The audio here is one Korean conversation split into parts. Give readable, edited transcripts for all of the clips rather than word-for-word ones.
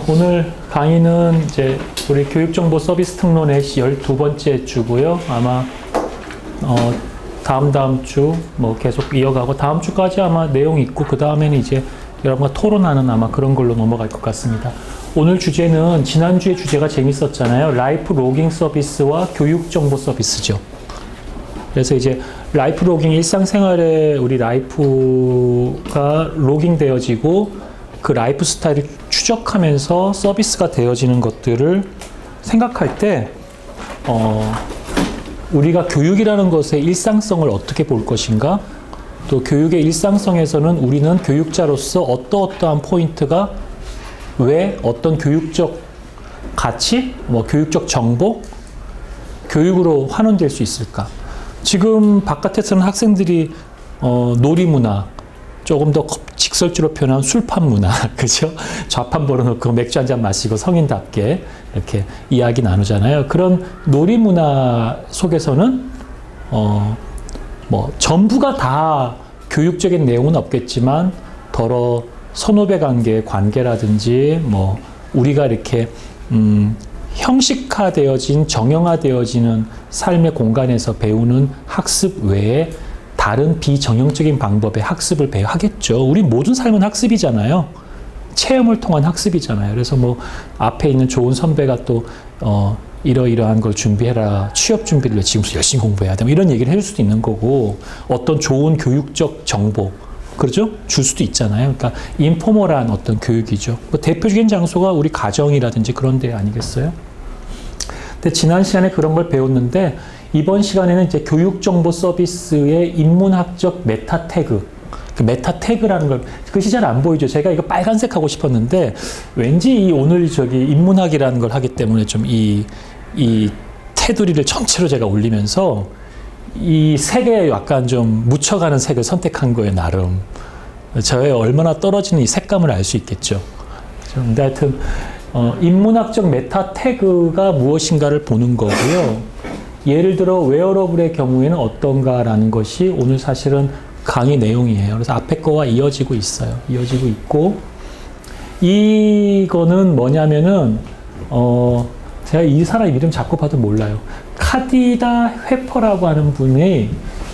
오늘 강의는 이제 우리 교육정보 서비스 특론의 12번째 주고요. 아마 다음 주 뭐 계속 이어가고 다음 주까지 아마 내용 있고 그 다음에는 이제 여러분과 토론하는 아마 그런 걸로 넘어갈 것 같습니다. 오늘 주제는 지난주에 주제가 재밌었잖아요. 라이프 로깅 서비스와 교육정보 서비스죠. 그래서 이제 라이프 로깅, 일상생활에 우리 라이프가 로깅 되어지고 그 라이프 스타일을 추적하면서 서비스가 되어지는 것들을 생각할 때 우리가 교육이라는 것의 일상성을 어떻게 볼 것인가, 또 교육의 일상성에서는 우리는 교육자로서 어떠한 포인트가 왜 어떤 교육적 가치, 뭐 교육적 정보, 교육으로 환원될 수 있을까? 지금 바깥에서는 학생들이 놀이문화, 조금 더 직설주로 표현한 술판 문화, 그죠? 좌판 벌어놓고 맥주 한잔 마시고 성인답게 이렇게 이야기 나누잖아요. 그런 놀이문화 속에서는 뭐 전부가 다 교육적인 내용은 없겠지만 더러 선후배 관계라든지 뭐 우리가 이렇게 형식화되어진, 정형화되어지는 삶의 공간에서 배우는 학습 외에 다른 비정형적인 방법의 학습을 하겠죠. 우리 모든 삶은 학습이잖아요. 체험을 통한 학습이잖아요. 그래서 뭐 앞에 있는 좋은 선배가 또 이러이러한 걸 준비해라. 취업 준비를 지금부터 열심히 공부해야 돼. 뭐 이런 얘기를 해줄 수도 있는 거고, 어떤 좋은 교육적 정보, 그렇죠? 줄 수도 있잖아요. 그러니까 인포멀한 어떤 교육이죠. 뭐 대표적인 장소가 우리 가정이라든지 그런 데 아니겠어요? 근데 지난 시간에 그런 걸 배웠는데 이번 시간에는 이제 교육정보 서비스의 인문학적 메타 태그, 그 메타 태그라는 걸, 글씨 잘 안 보이죠? 제가 이거 빨간색 하고 싶었는데 왠지 오늘 인문학이라는 걸 하기 때문에 좀 이 테두리를 전체로 제가 올리면서 이 색에 약간 좀 묻혀가는 색을 선택한 거예요, 나름. 저의 얼마나 떨어지는 이 색감을 알 수 있겠죠. 근데 하여튼 인문학적 메타 태그가 무엇인가를 보는 거고요. 예를 들어 웨어러블의 경우에는 어떤가라는 것이 오늘 사실은 강의 내용이에요. 그래서 앞에 거와 이어지고 있어요. 이어지고 있고, 이거는 뭐냐면은 제가 이 사람 이름 자꾸 봐도 몰라요. 카디다 회퍼라고 하는 분의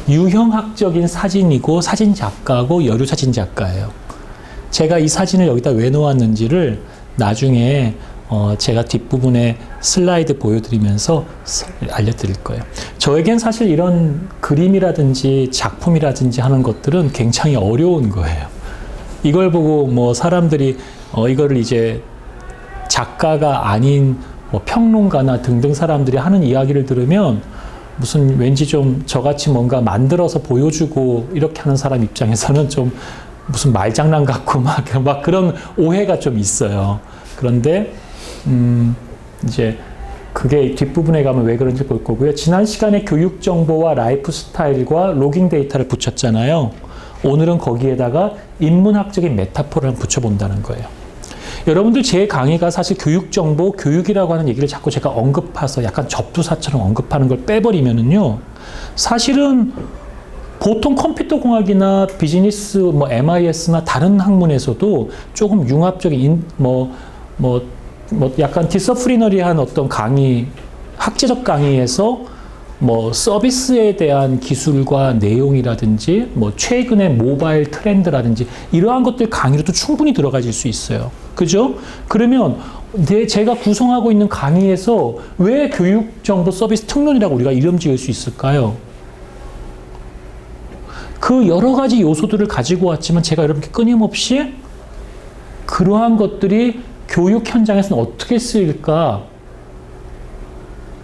유형학적인 사진이고 사진 작가고 여류 사진 작가예요. 제가 이 사진을 여기다 왜 놓았는지를 나중에 제가 뒷부분에 슬라이드 보여드리면서 알려드릴 거예요. 저에겐 사실 이런 그림이라든지 작품이라든지 하는 것들은 굉장히 어려운 거예요. 이걸 보고 뭐 사람들이 이거를 이제 작가가 아닌 뭐 평론가나 등등 사람들이 하는 이야기를 들으면 무슨 왠지 좀 저같이 뭔가 만들어서 보여주고 이렇게 하는 사람 입장에서는 좀 무슨 말장난 같고 막 그런 오해가 좀 있어요. 그런데 이제 그게 뒷부분에 가면 왜 그런지 볼 거고요. 지난 시간에 교육 정보와 라이프 스타일과 로깅 데이터를 붙였잖아요. 오늘은 거기에다가 인문학적인 메타포를 붙여본다는 거예요. 여러분들 제 강의가 사실 교육 정보, 교육이라고 하는 얘기를 자꾸 제가 언급해서 약간 접두사처럼 언급하는 걸 빼버리면은요, 사실은 보통 컴퓨터 공학이나 비즈니스, 뭐 MIS나 다른 학문에서도 조금 융합적인 약간 디서플리너리한 어떤 강의, 학제적 강의에서 뭐 서비스에 대한 기술과 내용이라든지 뭐 최근의 모바일 트렌드라든지 이러한 것들 강의로도 충분히 들어가질 수 있어요. 그죠? 그러면 제가 구성하고 있는 강의에서 왜 교육정보 서비스 특론이라고 우리가 이름 지을 수 있을까요? 그 여러 가지 요소들을 가지고 왔지만 제가 여러분께 끊임없이 그러한 것들이 교육 현장에서는 어떻게 쓰일까?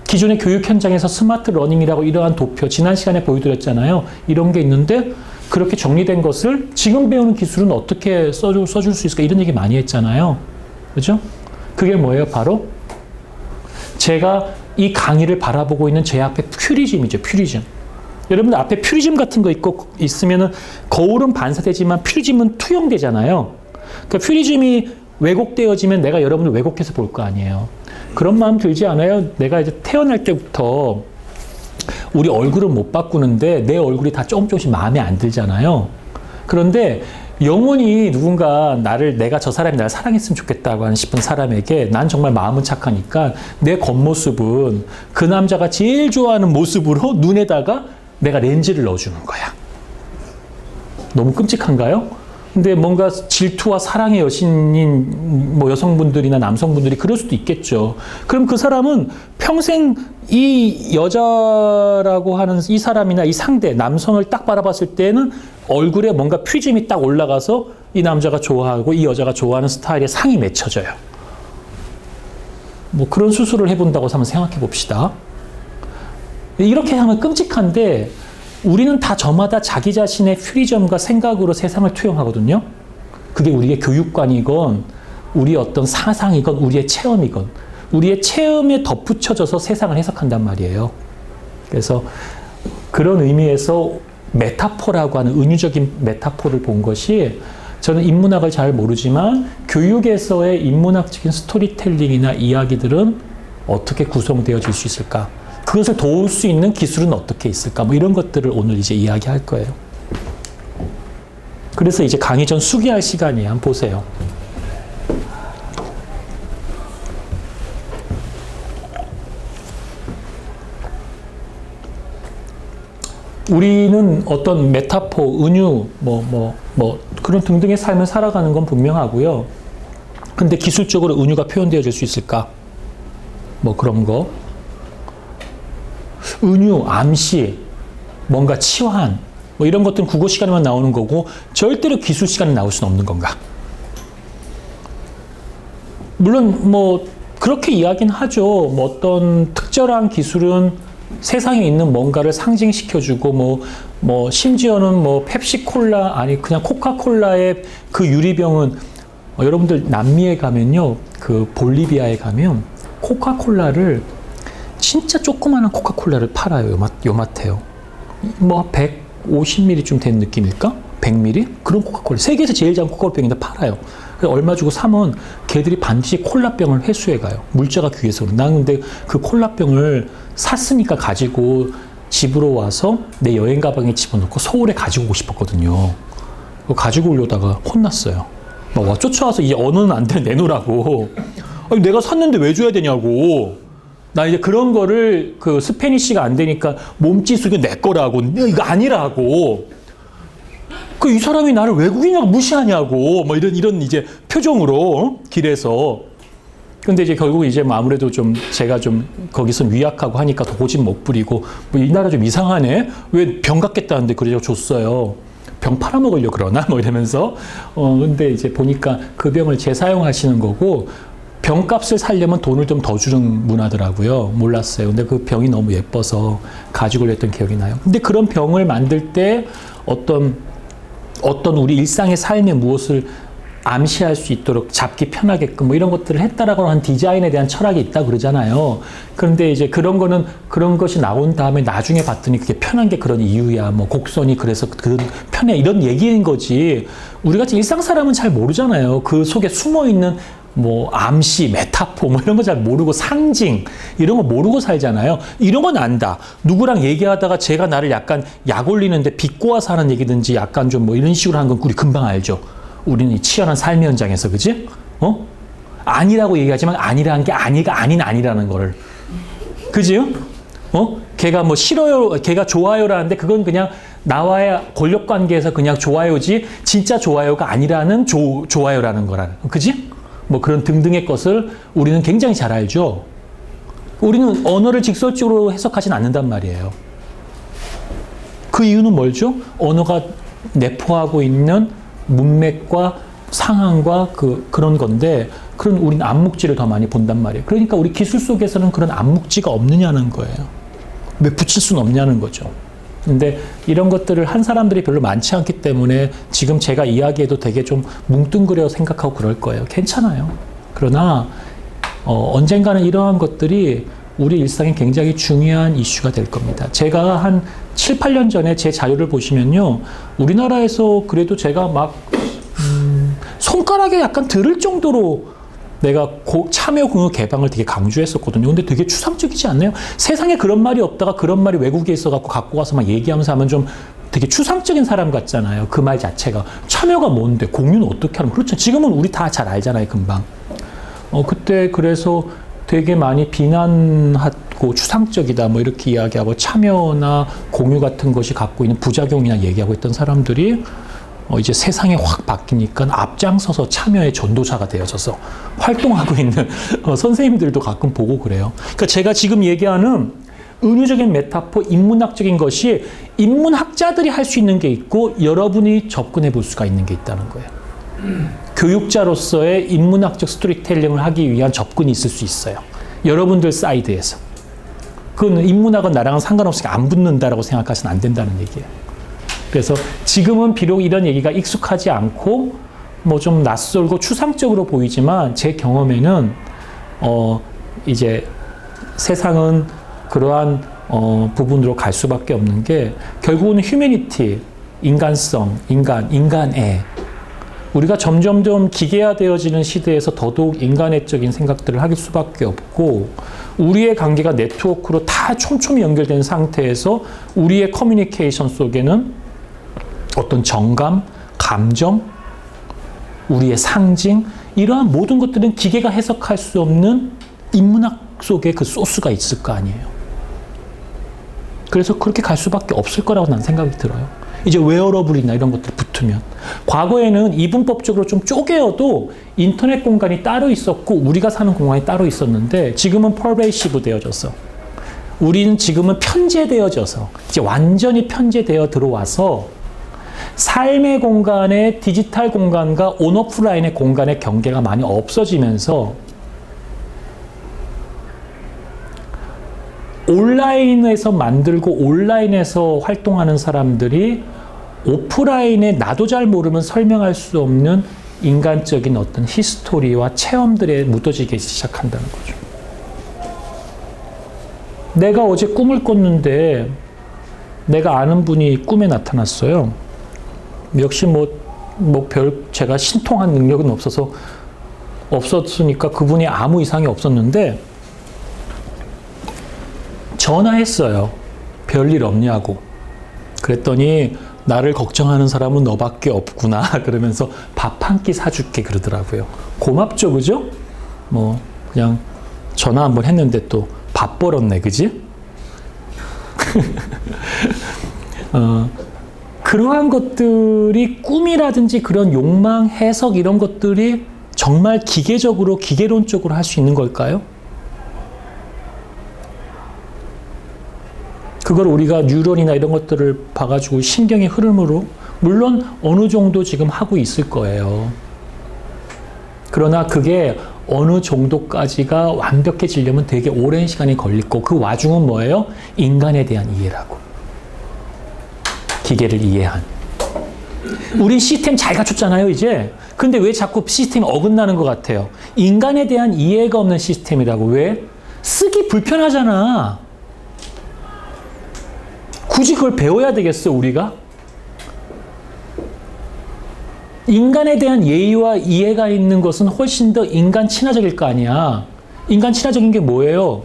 기존의 교육 현장에서 스마트 러닝이라고 이러한 도표, 지난 시간에 보여드렸잖아요. 이런 게 있는데 그렇게 정리된 것을 지금 배우는 기술은 어떻게 써줄 수 있을까? 이런 얘기 많이 했잖아요. 그죠? 그게 뭐예요? 바로 제가 이 강의를 바라보고 있는 제 앞에 퓨리즘이죠. 퓨리즘. 여러분들 앞에 퓨리즘 같은 거 있으면은 거울은 반사되지만 퓨리즘은 투영되잖아요. 그러니까 퓨리즘이 왜곡되어지면 내가 여러분을 왜곡해서 볼 거 아니에요. 그런 마음 들지 않아요? 내가 이제 태어날 때부터 우리 얼굴은 못 바꾸는데 내 얼굴이 다 조금씩 마음에 안 들잖아요. 그런데 영원히 누군가 내가 저 사람이 나를 사랑했으면 좋겠다고 하는 싶은 사람에게 난 정말 마음은 착하니까 내 겉모습은 그 남자가 제일 좋아하는 모습으로 눈에다가 내가 렌즈를 넣어주는 거야. 너무 끔찍한가요? 근데 뭔가 질투와 사랑의 여신인 뭐 여성분들이나 남성분들이 그럴 수도 있겠죠. 그럼 그 사람은 평생 이 여자라고 하는 이 사람이나 이 상대, 남성을 딱 바라봤을 때는 얼굴에 뭔가 프리즘이 딱 올라가서 이 남자가 좋아하고 이 여자가 좋아하는 스타일의 상이 맺혀져요. 뭐 그런 수술을 해본다고 한번 생각해 봅시다. 이렇게 하면 끔찍한데 우리는 다 저마다 자기 자신의 프리즘과 생각으로 세상을 투영하거든요. 그게 우리의 교육관이건 우리의 어떤 사상이건 우리의 체험이건 우리의 체험에 덧붙여져서 세상을 해석한단 말이에요. 그래서 그런 의미에서 메타포라고 하는 은유적인 메타포를 본 것이 저는 인문학을 잘 모르지만 교육에서의 인문학적인 스토리텔링이나 이야기들은 어떻게 구성되어질 수 있을까? 그것을 도울 수 있는 기술은 어떻게 있을까? 뭐 이런 것들을 오늘 이제 이야기할 거예요. 그래서 이제 강의 전 수기할 시간이에요. 한번 보세요. 우리는 어떤 메타포, 은유, 그런 등등의 삶을 살아가는 건 분명하고요. 근데 기술적으로 은유가 표현되어질 수 있을까? 뭐 그런 거. 은유, 암시, 뭔가 치환, 뭐 이런 것들은 국어 시간에만 나오는 거고 절대로 기술 시간에 나올 수는 없는 건가? 물론 뭐 그렇게 이야기는 하죠. 뭐 어떤 특별한 기술은 세상에 있는 뭔가를 상징시켜주고 뭐 심지어는 뭐 펩시콜라 아니 그냥 코카콜라의 그 유리병은 여러분들 남미에 가면요, 그 볼리비아에 가면 코카콜라를 진짜 조그마한 코카콜라를 팔아요. 요맛해요. 뭐 150ml쯤 된 느낌일까? 100ml? 그런 코카콜라. 세계에서 제일 작은 코카콜라병인데 팔아요. 그래서 얼마 주고 사면 걔들이 반드시 콜라병을 회수해 가요. 물자가 귀해서. 난 근데 그 콜라병을 샀으니까 가지고 집으로 와서 내 여행 가방에 집어넣고 서울에 가지고 오고 싶었거든요. 가지고 오려다가 혼났어요. 와, 쫓아와서 이 언어는 안 돼, 내놓으라고. 아니, 내가 샀는데 왜 줘야 되냐고. 나 이제 그런 거를 그 스페니쉬가 안 되니까 몸짓 이거 내 거라고. 이거 아니라고. 그 이 사람이 나를 외국인이라고 무시하냐고. 뭐 이런 이제 표정으로 길에서. 근데 이제 결국 이제 뭐 아무래도 좀 제가 좀 거기서 위약하고 하니까 더 고집 못 부리고 뭐 이 나라 좀 이상하네. 왜 병 갖겠다는데 그래서 줬어요. 병 팔아먹으려고 그러나? 뭐 이러면서. 근데 이제 보니까 그 병을 재사용하시는 거고 병값을 살려면 돈을 좀 더 주는 문화더라고요. 몰랐어요. 근데 그 병이 너무 예뻐서 가지고 했던 기억이 나요. 근데 그런 병을 만들 때 어떤 우리 일상의 삶에 무엇을 암시할 수 있도록 잡기 편하게끔 뭐 이런 것들을 했다라고 하는 디자인에 대한 철학이 있다 그러잖아요. 그런데 이제 그런 것이 나온 다음에 나중에 봤더니 그게 편한 게 그런 이유야. 뭐 곡선이 그래서 그 편해. 이런 얘기인 거지. 우리 같이 일상 사람은 잘 모르잖아요. 그 속에 숨어 있는 뭐 암시, 메타포 뭐 이런 거 잘 모르고 상징 이런 거 모르고 살잖아요. 이런 건 안다. 누구랑 얘기하다가 제가 나를 약간 약 올리는데 비꼬아서 하는 얘기든지 약간 좀 뭐 이런 식으로 하는 건 우리 금방 알죠. 우리는 이 치열한 삶의 현장에서, 그지? 아니라고 얘기하지만 아니라는 게 아니라는 거를. 그지? 걔가 뭐 싫어요, 걔가 좋아요라는데 그건 그냥 나와의 권력 관계에서 그냥 좋아요지 진짜 좋아요가 아니라는 좋아요라는 거라는. 그지? 뭐 그런 등등의 것을 우리는 굉장히 잘 알죠. 우리는 언어를 직설적으로 해석하진 않는단 말이에요. 그 이유는 뭘죠? 언어가 내포하고 있는 문맥과 상황과 그런 건데, 그런 우리는 암묵지를 더 많이 본단 말이에요. 그러니까 우리 기술 속에서는 그런 암묵지가 없느냐는 거예요. 왜 붙일 수는 없냐는 거죠. 근데 이런 것들을 한 사람들이 별로 많지 않기 때문에 지금 제가 이야기해도 되게 좀 뭉뚱그려 생각하고 그럴 거예요. 괜찮아요. 그러나 언젠가는 이러한 것들이 우리 일상에 굉장히 중요한 이슈가 될 겁니다. 제가 한 7, 8년 전에 제 자료를 보시면요. 우리나라에서 그래도 제가 막 손가락에 약간 들을 정도로 내가 참여 공유 개방을 되게 강조했었거든요. 근데 되게 추상적이지 않나요? 세상에 그런 말이 없다가 그런 말이 외국에 있어갖고 갖고 가서 막 얘기하면서 하면 좀 되게 추상적인 사람 같잖아요. 그 말 자체가. 참여가 뭔데? 공유는 어떻게 하는? 그렇죠. 지금은 우리 다 잘 알잖아요. 금방. 그때 그래서 되게 많이 비난하고 추상적이다 뭐 이렇게 이야기하고 참여나 공유 같은 것이 갖고 있는 부작용이나 얘기하고 있던 사람들이 이제 세상이 확 바뀌니까 앞장서서 참여의 전도자가 되어져서 활동하고 있는 선생님들도 가끔 보고 그래요. 그러니까 제가 지금 얘기하는 은유적인 메타포, 인문학적인 것이 인문학자들이 할 수 있는 게 있고 여러분이 접근해 볼 수가 있는 게 있다는 거예요. 교육자로서의 인문학적 스토리텔링을 하기 위한 접근이 있을 수 있어요. 여러분들 사이드에서. 그건 인문학은 나랑은 상관없으니까 안 붙는다라고 생각하시면 안 된다는 얘기예요. 그래서 지금은 비록 이런 얘기가 익숙하지 않고 뭐 좀 낯설고 추상적으로 보이지만 제 경험에는 이제 세상은 그러한 부분으로 갈 수밖에 없는 게 결국은 휴머니티, 인간성, 인간애 우리가 점점점 기계화되어지는 시대에서 더더욱 인간애적인 생각들을 할 수밖에 없고 우리의 관계가 네트워크로 다 촘촘히 연결된 상태에서 우리의 커뮤니케이션 속에는 어떤 정감, 감정, 우리의 상징 이러한 모든 것들은 기계가 해석할 수 없는 인문학 속에 그 소스가 있을 거 아니에요. 그래서 그렇게 갈 수밖에 없을 거라고 난 생각이 들어요. 이제 웨어러블이나 이런 것들 붙으면. 과거에는 이분법적으로 좀 쪼개어도 인터넷 공간이 따로 있었고 우리가 사는 공간이 따로 있었는데 지금은 퍼베이시브 되어져서 우리는 지금은 편제되어져서 이제 완전히 편제되어 들어와서 삶의 공간의 디지털 공간과 온오프라인의 공간의 경계가 많이 없어지면서 온라인에서 만들고 온라인에서 활동하는 사람들이 오프라인에 나도 잘 모르면 설명할 수 없는 인간적인 어떤 히스토리와 체험들에 묻어지기 시작한다는 거죠. 내가 어제 꿈을 꿨는데 내가 아는 분이 꿈에 나타났어요. 역시 제가 신통한 능력은 없었으니까 그분이 아무 이상이 없었는데 전화했어요. 별일 없냐고. 그랬더니 나를 걱정하는 사람은 너밖에 없구나. 그러면서 밥 한 끼 사줄게 그러더라고요. 고맙죠, 그죠? 그냥 전화 한번 했는데 또 밥 벌었네, 그지? 그러한 것들이 꿈이라든지 그런 욕망, 해석 이런 것들이 정말 기계론적으로 할 수 있는 걸까요? 그걸 우리가 뉴런이나 이런 것들을 봐가지고 신경의 흐름으로 물론 어느 정도 지금 하고 있을 거예요. 그러나 그게 어느 정도까지가 완벽해지려면 되게 오랜 시간이 걸릴 거고 그 와중은 뭐예요? 인간에 대한 이해라고. 기계를 이해한. 우린 시스템 잘 갖췄잖아요, 이제. 근데 왜 자꾸 시스템이 어긋나는 것 같아요? 인간에 대한 이해가 없는 시스템이라고. 왜? 쓰기 불편하잖아. 굳이 그걸 배워야 되겠어, 우리가? 인간에 대한 예의와 이해가 있는 것은 훨씬 더 인간 친화적일 거 아니야. 인간 친화적인 게 뭐예요?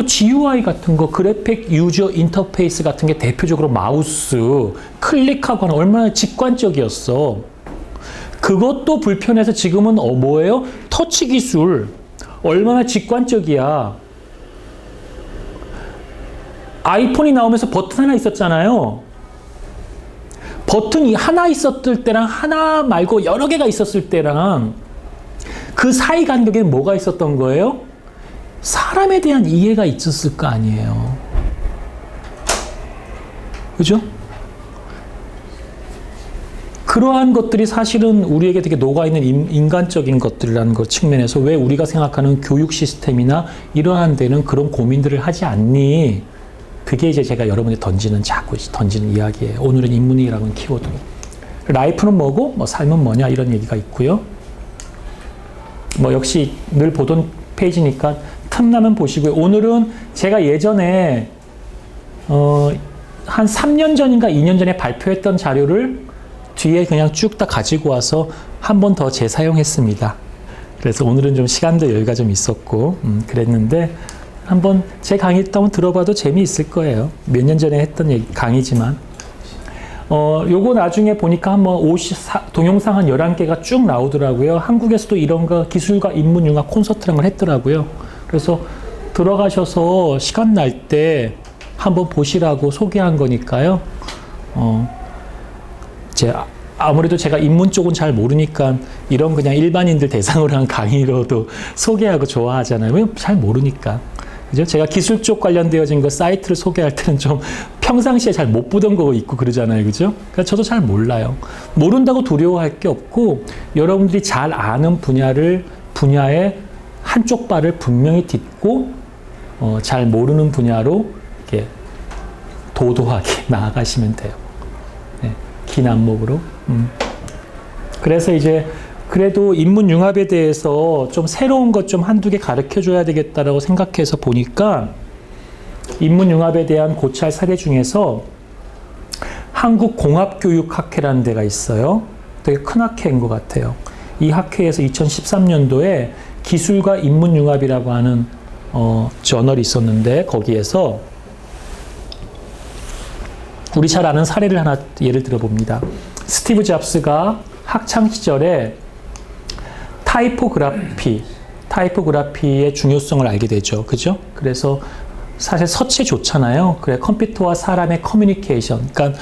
GUI 같은 거, 그래픽 유저 인터페이스 같은 게 대표적으로 마우스, 클릭하고 하는 얼마나 직관적이었어. 그것도 불편해서 지금은 뭐예요? 터치 기술. 얼마나 직관적이야. 아이폰이 나오면서 버튼 하나 있었잖아요. 버튼이 하나 있었을 때랑 하나 말고 여러 개가 있었을 때랑 그 사이 간격에는 뭐가 있었던 거예요? 사람에 대한 이해가 있었을 거 아니에요. 그죠? 그러한 것들이 사실은 우리에게 되게 녹아있는 인간적인 것들이라는 것 측면에서 왜 우리가 생각하는 교육 시스템이나 이러한 데는 그런 고민들을 하지 않니? 그게 이제 제가 여러분에게 자꾸 던지는 이야기예요. 오늘은 인문이라는 키워드로. 라이프는 뭐고, 삶은 뭐냐, 이런 얘기가 있고요. 역시 늘 보던 페이지니까 틈나면 보시고요. 오늘은 제가 예전에, 한 3년 전인가 2년 전에 발표했던 자료를 뒤에 그냥 쭉 다 가지고 와서 한 번 더 재사용했습니다. 그래서 오늘은 좀 시간도 여유가 좀 있었고, 그랬는데, 한번 제 강의 한번 들어봐도 재미있을 거예요. 몇 년 전에 했던 강의지만 요거 나중에 보니까 한번 동영상 한 11개가 쭉 나오더라고요. 한국에서도 이런 거 기술과 인문융합 콘서트라는 걸 했더라고요. 그래서 들어가셔서 시간 날 때 한번 보시라고 소개한 거니까요. 아무래도 제가 인문 쪽은 잘 모르니까 이런 그냥 일반인들 대상으로 한 강의로도 소개하고 좋아하잖아요. 잘 모르니까. 그죠? 제가 기술 쪽 관련되어진 거 사이트를 소개할 때는 좀 평상시에 잘 못 보던 거 있고 그러잖아요. 그죠? 그러니까 저도 잘 몰라요. 모른다고 두려워할 게 없고, 여러분들이 잘 아는 분야의 한쪽 발을 분명히 딛고, 잘 모르는 분야로 이렇게 도도하게 나아가시면 돼요. 네, 긴 안목으로. 그래서 이제 그래도 인문융합에 대해서 좀 새로운 것 좀 한두 개 가르쳐 줘야 되겠다라고 생각해서 보니까 인문융합에 대한 고찰 사례 중에서 한국공합교육학회라는 데가 있어요. 되게 큰 학회인 것 같아요. 이 학회에서 2013년도에 기술과 인문융합이라고 하는 저널이 있었는데, 거기에서 우리 잘 아는 사례를 하나 예를 들어봅니다. 스티브 잡스가 학창시절에 타이포그라피의 중요성을 알게 되죠. 그죠? 그래서 사실 서체 좋잖아요. 그래, 컴퓨터와 사람의 커뮤니케이션. 그러니까,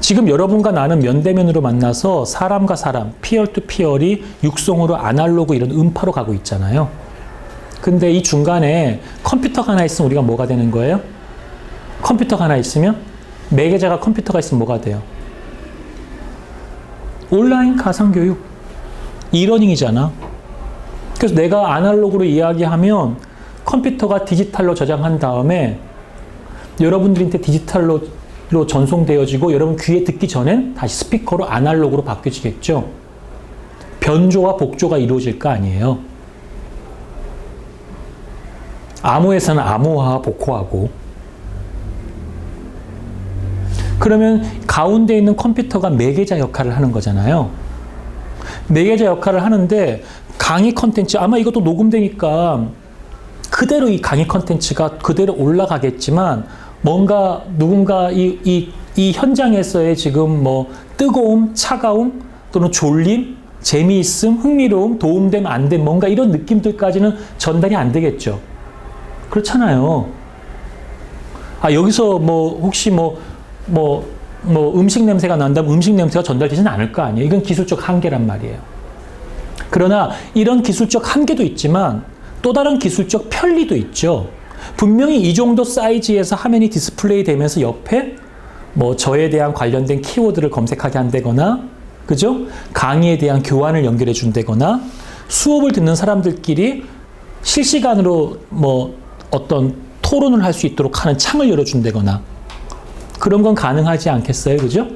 지금 여러분과 나는 면대면으로 만나서 사람과 사람, 피어 투 피어리 육성으로 아날로그 이런 음파로 가고 있잖아요. 근데 이 중간에 컴퓨터가 하나 있으면 우리가 뭐가 되는 거예요? 컴퓨터가 하나 있으면, 매개자가 컴퓨터가 있으면 뭐가 돼요? 온라인 가상교육. 이러닝이잖아. 그래서 내가 아날로그로 이야기하면 컴퓨터가 디지털로 저장한 다음에 여러분들한테 디지털로 전송되어지고, 여러분 귀에 듣기 전엔 다시 스피커로 아날로그로 바뀌어지겠죠. 변조와 복조가 이루어질 거 아니에요. 암호에서는 암호화, 복호하고. 그러면 가운데 있는 컴퓨터가 매개자 역할을 하는 거잖아요. 매개자 역할을 하는데, 강의 컨텐츠, 아마 이것도 녹음되니까 그대로 이 강의 컨텐츠가 그대로 올라가겠지만, 뭔가 누군가 이 현장에서의 지금 뭐 뜨거움, 차가움, 또는 졸림, 재미있음, 흥미로움, 도움됨, 안됨, 뭔가 이런 느낌들까지는 전달이 안 되겠죠. 그렇잖아요. 여기서 뭐 혹시 음식 냄새가 난다면 음식 냄새가 전달되지는 않을 거 아니에요. 이건 기술적 한계란 말이에요. 그러나 이런 기술적 한계도 있지만 또 다른 기술적 편리도 있죠. 분명히 이 정도 사이즈에서 화면이 디스플레이 되면서 옆에 뭐 저에 대한 관련된 키워드를 검색하게 한다거나, 그죠? 강의에 대한 교환을 연결해 준다거나, 수업을 듣는 사람들끼리 실시간으로 뭐 어떤 토론을 할 수 있도록 하는 창을 열어준다거나, 그런 건 가능하지 않겠어요? 그죠?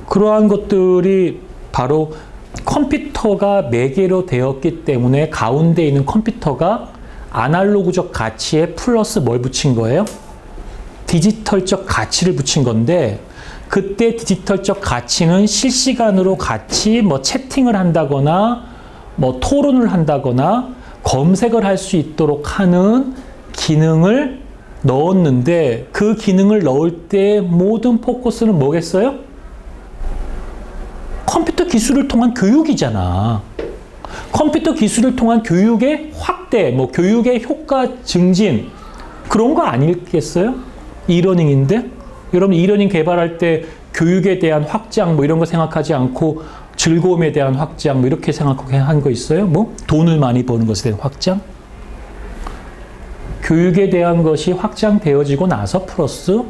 그러한 것들이 바로 컴퓨터가 매개로 되었기 때문에 가운데 있는 컴퓨터가 아날로그적 가치에 플러스 뭘 붙인 거예요? 디지털적 가치를 붙인 건데, 그때 디지털적 가치는 실시간으로 같이 뭐 채팅을 한다거나, 뭐 토론을 한다거나, 검색을 할 수 있도록 하는 기능을 넣었는데, 그 기능을 넣을 때 모든 포커스는 뭐겠어요? 컴퓨터 기술을 통한 교육이잖아. 컴퓨터 기술을 통한 교육의 확대, 뭐 교육의 효과 증진, 그런 거 아니겠어요? 이러닝인데? 여러분 이러닝 개발할 때 교육에 대한 확장 뭐 이런 거 생각하지 않고 즐거움에 대한 확장 뭐 이렇게 생각하게 한 거 있어요? 뭐 돈을 많이 버는 것에 대한 확장? 교육에 대한 것이 확장되어지고 나서 플러스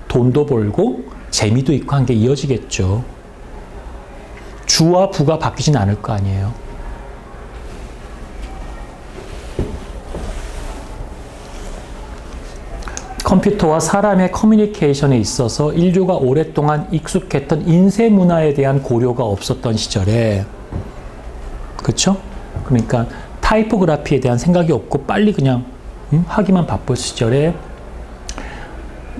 돈도 벌고 재미도 있고 한 게 이어지겠죠. 주와 부가 바뀌진 않을 거 아니에요. 컴퓨터와 사람의 커뮤니케이션에 있어서 인류가 오랫동안 익숙했던 인쇄 문화에 대한 고려가 없었던 시절에, 그렇죠? 그러니까 타이포그라피에 대한 생각이 없고 빨리 그냥 하기만 바쁠 시절에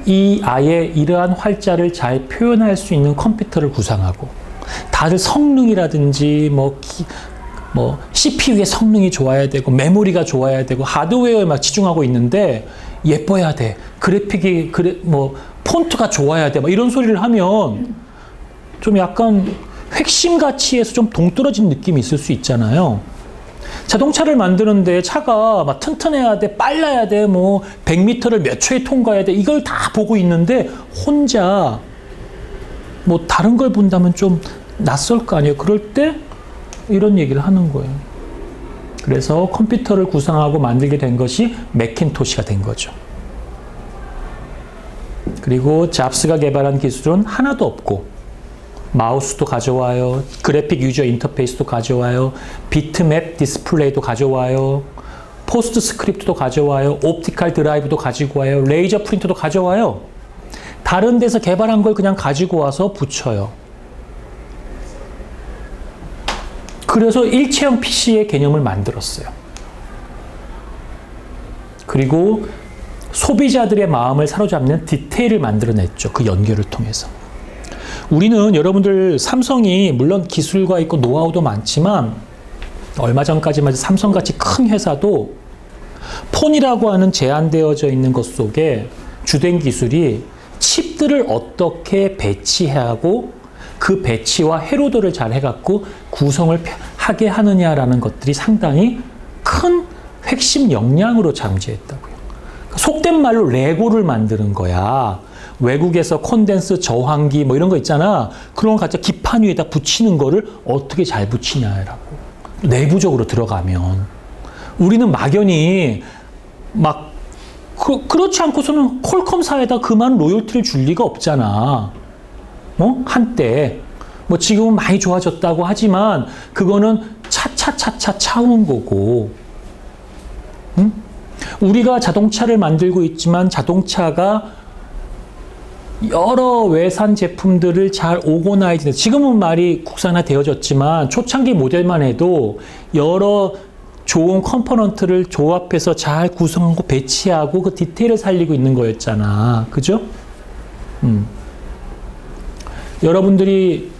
이 아이의 이러한 활자를 잘 표현할 수 있는 컴퓨터를 구상하고, 다들 성능이라든지 뭐 CPU의 성능이 좋아야 되고 메모리가 좋아야 되고 하드웨어에 막 치중하고 있는데, 예뻐야 돼. 그래픽이 뭐 폰트가 좋아야 돼. 막 이런 소리를 하면 좀 약간 핵심 가치에서 좀 동떨어진 느낌이 있을 수 있잖아요. 자동차를 만드는데 차가 막 튼튼해야 돼, 빨라야 돼, 뭐 100m를 몇 초에 통과해야 돼. 이걸 다 보고 있는데 혼자 뭐 다른 걸 본다면 좀 낯설 거 아니에요. 그럴 때 이런 얘기를 하는 거예요. 그래서 컴퓨터를 구상하고 만들게 된 것이 매cin토시가 된 거죠. 그리고 잡스가 개발한 기술은 하나도 없고 마우스도 가져와요. 그래픽 유저 인터페이스도 가져와요. 비트맵 디스플레이도 가져와요. 포스트 스크립트도 가져와요. 옵티컬 드라이브도 가지고 와요. 레이저 프린터도 가져와요. 다른 데서 개발한 걸 그냥 가지고 와서 붙여요. 그래서 일체형 PC의 개념을 만들었어요. 그리고 소비자들의 마음을 사로잡는 디테일을 만들어냈죠. 그 연결을 통해서. 우리는 여러분들 삼성이 물론 기술과 있고 노하우도 많지만 얼마 전까지만 해도 삼성같이 큰 회사도 폰이라고 하는 제한되어져 있는 것 속에 주된 기술이 칩들을 어떻게 배치하고 그 배치와 회로도를 잘 해갖고 구성을 하게 하느냐라는 것들이 상당히 큰 핵심 역량으로 잠재했다고요. 속된 말로 레고를 만드는 거야. 외국에서 콘덴스, 저항기 뭐 이런 거 있잖아. 그런 거 갖다 기판 위에다 붙이는 거를 어떻게 잘 붙이냐라고. 내부적으로 들어가면. 우리는 막연히 막 그렇지 않고서는 퀄컴사에다 그만 로열티를 줄 리가 없잖아. 한때. 뭐 지금은 많이 좋아졌다고 하지만 그거는 차차차차 차오는 거고. 응? 우리가 자동차를 만들고 있지만 자동차가 여러 외산 제품들을 잘 오거나이즈, 지금은 말이 국산화되어졌지만 초창기 모델만 해도 여러 좋은 컴포넌트를 조합해서 잘 구성하고 배치하고 그 디테일을 살리고 있는 거였잖아. 그죠? 여러분들이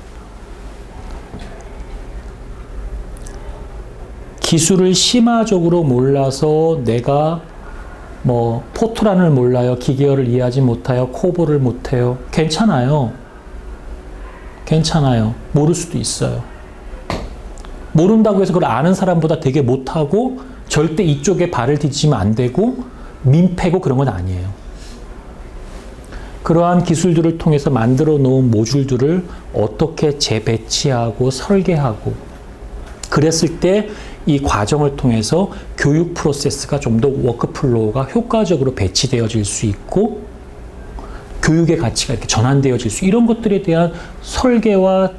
기술을 심화적으로 몰라서 내가 뭐 포트란을 몰라요. 기계어를 이해하지 못하여 코보를 못해요. 괜찮아요. 괜찮아요. 모를 수도 있어요. 모른다고 해서 그걸 아는 사람보다 되게 못하고 절대 이쪽에 발을 디디면 안 되고 민폐고 그런 건 아니에요. 그러한 기술들을 통해서 만들어 놓은 모듈들을 어떻게 재배치하고 설계하고 그랬을 때 이 과정을 통해서 교육 프로세스가 좀 더 워크플로우가 효과적으로 배치되어질 수 있고 교육의 가치가 이렇게 전환되어질 수 이런 것들에 대한 설계와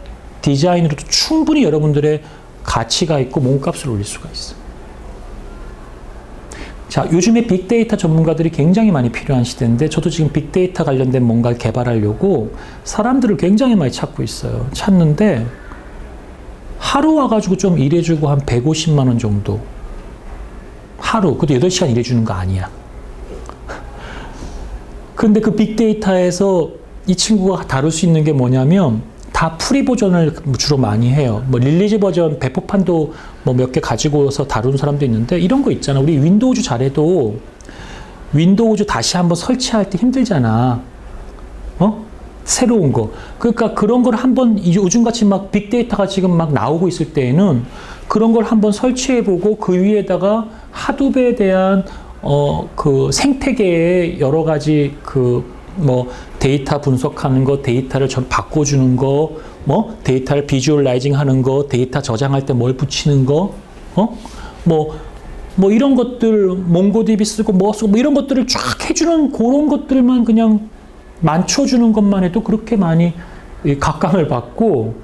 디자인으로도 충분히 여러분들의 가치가 있고 몸값을 올릴 수가 있어요. 자, 요즘에 빅데이터 전문가들이 굉장히 많이 필요한 시대인데 저도 지금 빅데이터 관련된 뭔가를 개발하려고 사람들을 굉장히 많이 찾고 있어요. 찾는데 하루 와가지고 좀 일해주고 한 150만 원 정도. 하루. 그것도 8시간 일해주는 거 아니야. 근데 그 빅데이터에서 이 친구가 다룰 수 있는 게 뭐냐면 다 프리 버전을 주로 많이 해요. 뭐 릴리즈 버전 배포판도 뭐 몇 개 가지고서 다루는 사람도 있는데 이런 거 있잖아. 우리 윈도우즈 잘해도 윈도우즈 다시 한번 설치할 때 힘들잖아. 새로운 거. 그러니까 그런 걸 한번 요즘같이 막 빅데이터가 지금 막 나오고 있을 때에는 그런 걸 한번 설치해보고 그 위에다가 하둡에 대한 그 생태계의 여러 가지 뭐 데이터 분석하는 거, 데이터를 바꿔주는 거, 뭐 데이터를 비주얼라이징 하는 거, 데이터 저장할 때 뭘 붙이는 거, 뭐 이런 것들 몽고DB 쓰고 뭐 쓰고 뭐 이런 것들을 쫙 해주는 그런 것들만 그냥 만쳐주는 것만 해도 그렇게 많이 각광을 받고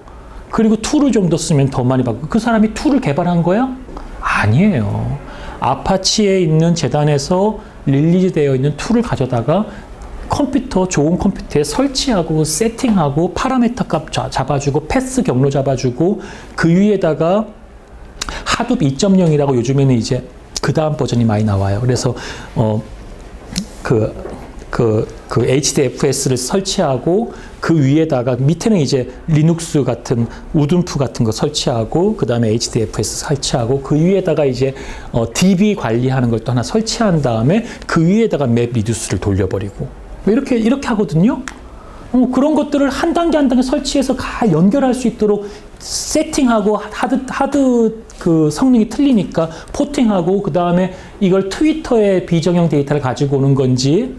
그리고 툴을 좀 더 쓰면 더 많이 받고 그 사람이 툴을 개발한 거야? 아니에요. 아파치에 있는 재단에서 릴리즈 되어 있는 툴을 가져다가 좋은 컴퓨터에 설치하고 세팅하고 파라미터 값 잡아주고 패스 경로 잡아주고 그 위에다가 하둡 2.0이라고 요즘에는 이제 그 다음 버전이 많이 나와요. 그래서 그 그 HDFS를 설치하고 그 위에다가 밑에는 이제 리눅스 같은 우둔프 같은 거 설치하고 그 다음에 HDFS 설치하고 그 위에다가 이제 DB 관리하는 걸 또 하나 설치한 다음에 그 위에다가 맵 리듀스를 돌려버리고 이렇게 하거든요. 그런 것들을 한 단계 한 단계 설치해서 다 연결할 수 있도록 세팅하고 하드 그 성능이 틀리니까 포팅하고 그 다음에 이걸 트위터의 비정형 데이터를 가지고 오는 건지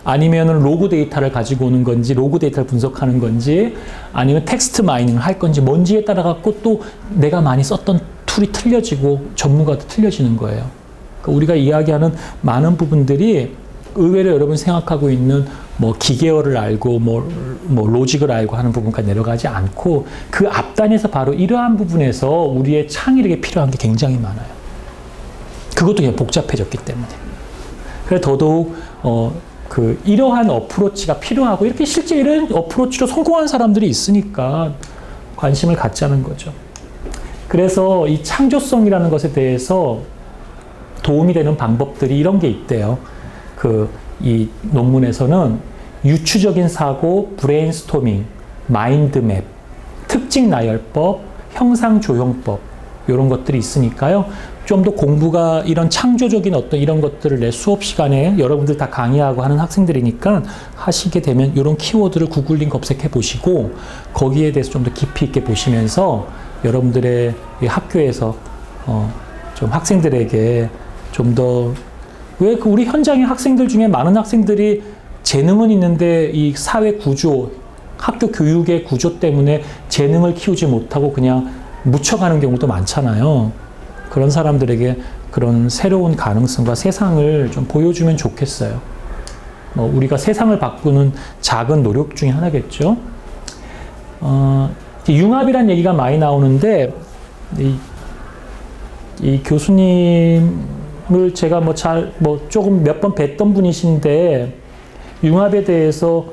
아니면은 로그 데이터를 가지고 오는 건지 로그 데이터를 분석하는 건지 아니면 텍스트 마이닝을 할 건지 뭔지에 따라 갖고 또 내가 많이 썼던 툴이 틀려지고 전문가도 틀려지는 거예요. 그러니까 우리가 이야기하는 많은 부분들이 의외로 여러분 생각하고 있는 뭐 기계어를 알고 뭐 로직을 알고 하는 부분까지 내려가지 않고 그 앞단에서 바로 이러한 부분에서 우리의 창의력이 필요한 게 굉장히 많아요. 그것도 그냥 복잡해졌기 때문에. 그래서 더더욱 이러한 어프로치가 필요하고 이렇게 실제 이런 어프로치로 성공한 사람들이 있으니까 관심을 갖자는 거죠. 그래서 이 창조성이라는 것에 대해서 도움이 되는 방법들이 이런 게 있대요. 이 논문에서는 유추적인 사고, 브레인스토밍, 마인드맵, 특징 나열법, 형상 조형법 이런 것들이 있으니까요. 좀 더 공부가 이런 창조적인 어떤 이런 것들을 내 수업 시간에 여러분들 다 강의하고 하는 학생들이니까 하시게 되면 이런 키워드를 구글링 검색해 보시고 거기에 대해서 좀 더 깊이 있게 보시면서 여러분들의 학교에서 좀 학생들에게 좀 더 왜 우리 현장의 학생들 중에 많은 학생들이 재능은 있는데 이 사회 구조, 학교 교육의 구조 때문에 재능을 키우지 못하고 그냥 묻혀가는 경우도 많잖아요. 그런 사람들에게 그런 새로운 가능성과 세상을 좀 보여주면 좋겠어요. 우리가 세상을 바꾸는 작은 노력 중에 하나겠죠. 융합이란 얘기가 많이 나오는데 이 교수님을 제가 조금 몇 번 뵀던 분이신데 융합에 대해서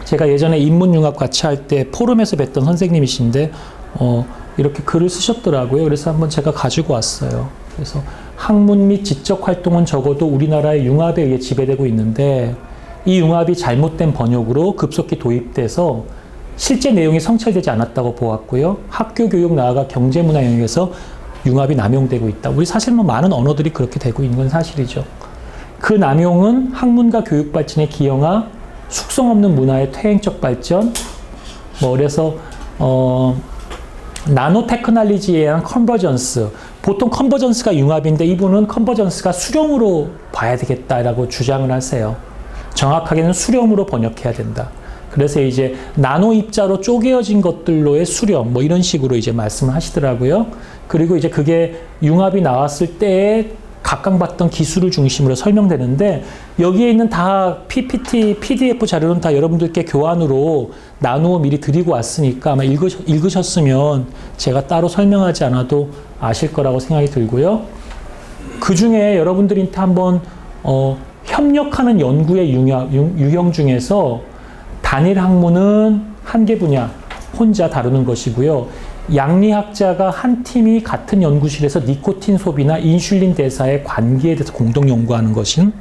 제가 예전에 인문융합 같이 할 때 포럼에서 뵀던 선생님이신데 이렇게 글을 쓰셨더라고요. 그래서 한번 제가 가지고 왔어요. 그래서 학문 및 지적 활동은 적어도 우리나라의 융합에 의해 지배되고 있는데 이 융합이 잘못된 번역으로 급속히 도입돼서 실제 내용이 성찰되지 않았다고 보았고요. 학교 교육 나아가 경제 문화 영역에서 융합이 남용되고 있다. 우리 사실 많은 언어들이 그렇게 되고 있는 건 사실이죠. 그 남용은 학문과 교육 발전의 기형아, 숙성 없는 문화의 퇴행적 발전, 그래서 나노 테크놀로지에 의한 컨버전스, 보통 컨버전스가 융합인데 이분은 컨버전스가 수렴으로 봐야 되겠다라고 주장을 하세요. 정확하게는 수렴으로 번역해야 된다. 그래서 이제 나노 입자로 쪼개어진 것들로의 수렴, 이런 식으로 이제 말씀을 하시더라고요. 그리고 이제 그게 융합이 나왔을 때에 각광받던 기술을 중심으로 설명되는데 여기에 있는 다 PPT, PDF 자료는 다 여러분들께 교환으로 나누어 미리 드리고 왔으니까 아마 읽으셨으면 제가 따로 설명하지 않아도 아실 거라고 생각이 들고요. 그 중에 여러분들한테 한번 협력하는 연구의 유형 중에서 단일 학문은 한계 분야 혼자 다루는 것이고요. 양리학자가 한 팀이 같은 연구실에서 니코틴 소비나 인슐린 대사의 관계에 대해서 공동 연구하는 것은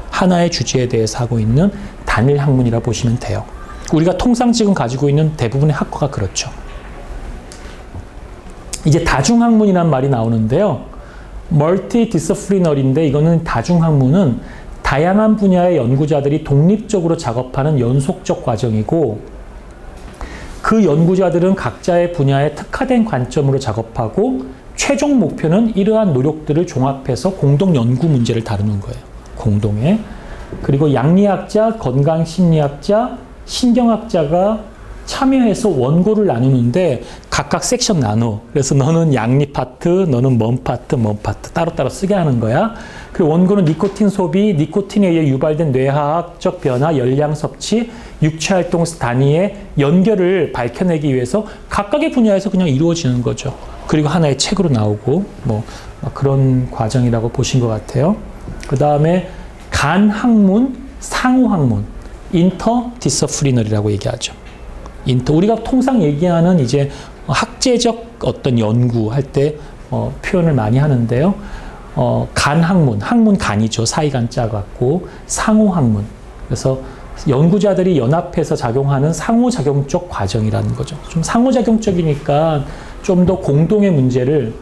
하나의 주제에 대해서 하고 있는 단일 학문이라 보시면 돼요. 우리가 통상 지금 가지고 있는 대부분의 학과가 그렇죠. 이제 다중학문이란 말이 나오는데요. 멀티디스플리너리인데 이거는 다중학문은 다양한 분야의 연구자들이 독립적으로 작업하는 연속적 과정이고 그 연구자들은 각자의 분야에 특화된 관점으로 작업하고 최종 목표는 이러한 노력들을 종합해서 공동 연구 문제를 다루는 거예요. 공동에. 그리고 양리학자, 건강심리학자, 신경학자가 참여해서 원고를 나누는데 각각 섹션 나눠. 그래서 너는 양리 파트, 너는 먼 파트 따로따로 쓰게 하는 거야. 그리고 원고는 니코틴 소비, 니코틴에 의해 유발된 뇌화학적 변화, 열량 섭취, 육체활동 단위의 연결을 밝혀내기 위해서 각각의 분야에서 그냥 이루어지는 거죠. 그리고 하나의 책으로 나오고 그런 과정이라고 보신 것 같아요. 그 다음에 간학문, 상호학문, 인터디스플리너리라고 얘기하죠. 우리가 통상 얘기하는 이제 학제적 어떤 연구할 때 표현을 많이 하는데요. 간학문, 학문 간이죠. 사이간자 같고 상호학문. 그래서 연구자들이 연합해서 작용하는 상호작용적 과정이라는 거죠. 좀 상호작용적이니까 좀 더 공동의 문제를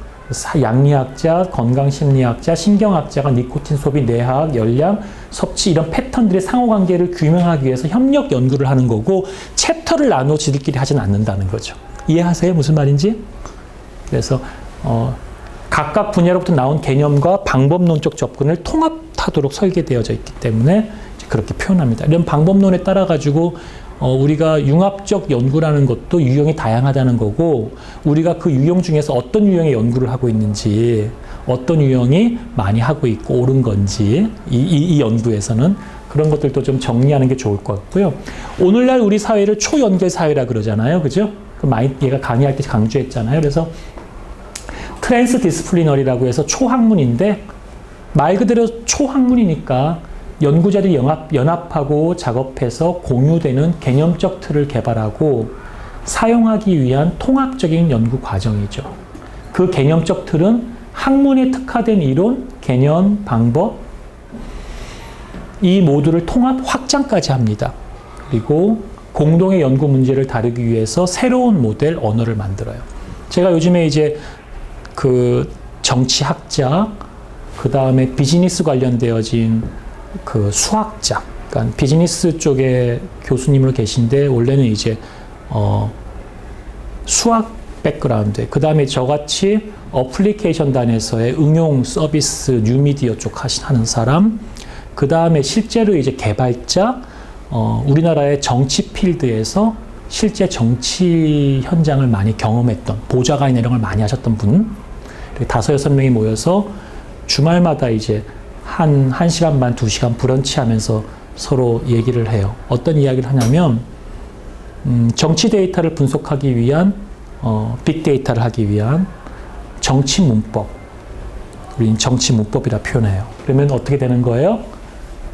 양리학자, 건강심리학자, 신경학자가 니코틴 소비, 뇌학, 열량, 섭취 이런 패턴들의 상호관계를 규명하기 위해서 협력 연구를 하는 거고 챕터를 나눠 지들끼리 하진 않는다는 거죠. 이해하세요? 무슨 말인지? 그래서 각각 분야로부터 나온 개념과 방법론적 접근을 통합하도록 설계되어져 있기 때문에 그렇게 표현합니다. 이런 방법론에 따라 가지고 우리가 융합적 연구라는 것도 유형이 다양하다는 거고 우리가 그 유형 중에서 어떤 유형의 연구를 하고 있는지 어떤 유형이 많이 하고 있고 옳은 건지 이 연구에서는 그런 것들도 좀 정리하는 게 좋을 것 같고요. 오늘날 우리 사회를 초연결 사회라 그러잖아요. 그죠? 얘가 강의할 때 강조했잖아요. 그래서 트랜스 디스플리너리라고 해서 초학문인데 말 그대로 초학문이니까 연구자들이 연합하고 작업해서 공유되는 개념적 틀을 개발하고 사용하기 위한 통합적인 연구 과정이죠. 그 개념적 틀은 학문에 특화된 이론, 개념, 방법 이 모두를 통합 확장까지 합니다. 그리고 공동의 연구 문제를 다루기 위해서 새로운 모델 언어를 만들어요. 제가 요즘에 이제 그 정치학자, 그 다음에 비즈니스 관련되어진 그 수학자, 그러니까 비즈니스 쪽에 교수님으로 계신데 원래는 이제 수학 백그라운드, 그 다음에 저같이 어플리케이션 단에서의 응용 서비스 뉴미디어 쪽 하는 사람, 그 다음에 실제로 이제 개발자, 우리나라의 정치 필드에서 실제 정치 현장을 많이 경험했던 보좌관이나 이런 걸 많이 하셨던 분, 5-6명이 모여서 주말마다 이제 한 시간 반, 2시간 브런치 하면서 서로 얘기를 해요. 어떤 이야기를 하냐면, 정치 데이터를 분석하기 위한, 빅데이터를 하기 위한 정치 문법. 우리는 정치 문법이라 표현해요. 그러면 어떻게 되는 거예요?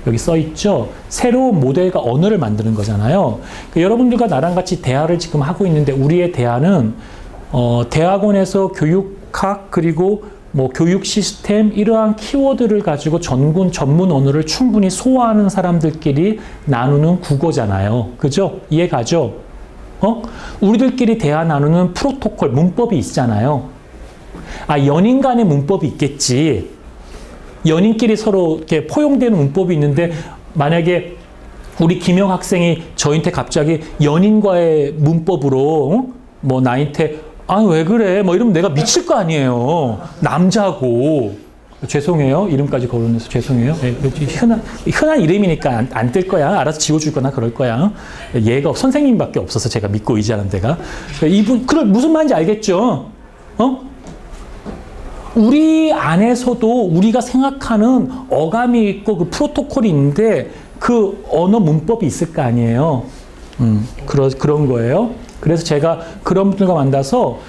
여기 써 있죠? 새로운 모델과 언어를 만드는 거잖아요. 그러니까 여러분들과 나랑 같이 대화를 지금 하고 있는데, 우리의 대화는, 대학원에서 교육학, 그리고 뭐 교육 시스템 이러한 키워드를 가지고 전문 언어를 충분히 소화하는 사람들끼리 나누는 국어잖아요. 그죠? 이해 가죠? 우리들끼리 대화 나누는 프로토콜, 문법이 있잖아요. 연인 간의 문법이 있겠지. 연인끼리 서로 이렇게 포용되는 문법이 있는데 만약에 우리 김영 학생이 저한테 갑자기 연인과의 문법으로 뭐 나한테 왜 그래? 뭐 이러면 내가 미칠 거 아니에요. 남자고. 죄송해요. 이름까지 거론해서 죄송해요. 네, 흔한 이름이니까 안 뜰 거야. 알아서 지워줄 거나 그럴 거야. 얘가 선생님밖에 없어서 제가 믿고 의지하는 데가. 이분, 무슨 말인지 알겠죠? 우리 안에서도 우리가 생각하는 어감이 있고 그 프로토콜이 있는데 그 언어 문법이 있을 거 아니에요. 그런 거예요. 그래서 제가 그런 분들과 만나서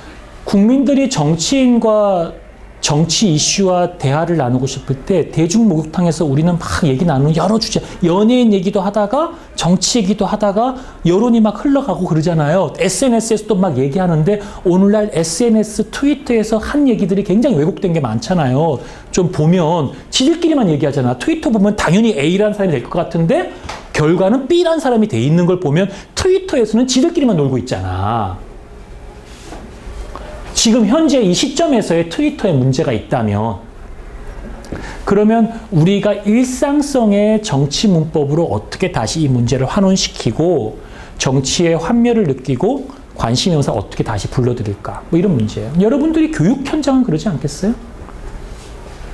국민들이 정치인과 정치 이슈와 대화를 나누고 싶을 때 대중 목욕탕에서 우리는 막 얘기 나누는 여러 주제, 연예인 얘기도 하다가 정치 얘기도 하다가 여론이 막 흘러가고 그러잖아요. SNS에서도 막 얘기하는데 오늘날 SNS, 트위터에서 한 얘기들이 굉장히 왜곡된 게 많잖아요. 좀 보면 지들끼리만 얘기하잖아. 트위터 보면 당연히 A라는 사람이 될 것 같은데 결과는 B라는 사람이 돼 있는 걸 보면 트위터에서는 지들끼리만 놀고 있잖아. 지금 현재 이 시점에서의 트위터에 문제가 있다면 그러면 우리가 일상성의 정치 문법으로 어떻게 다시 이 문제를 환원시키고 정치의 환멸을 느끼고 관심 영상 어떻게 다시 불러드릴까? 뭐 이런 문제예요. 여러분들이 교육 현장은 그러지 않겠어요?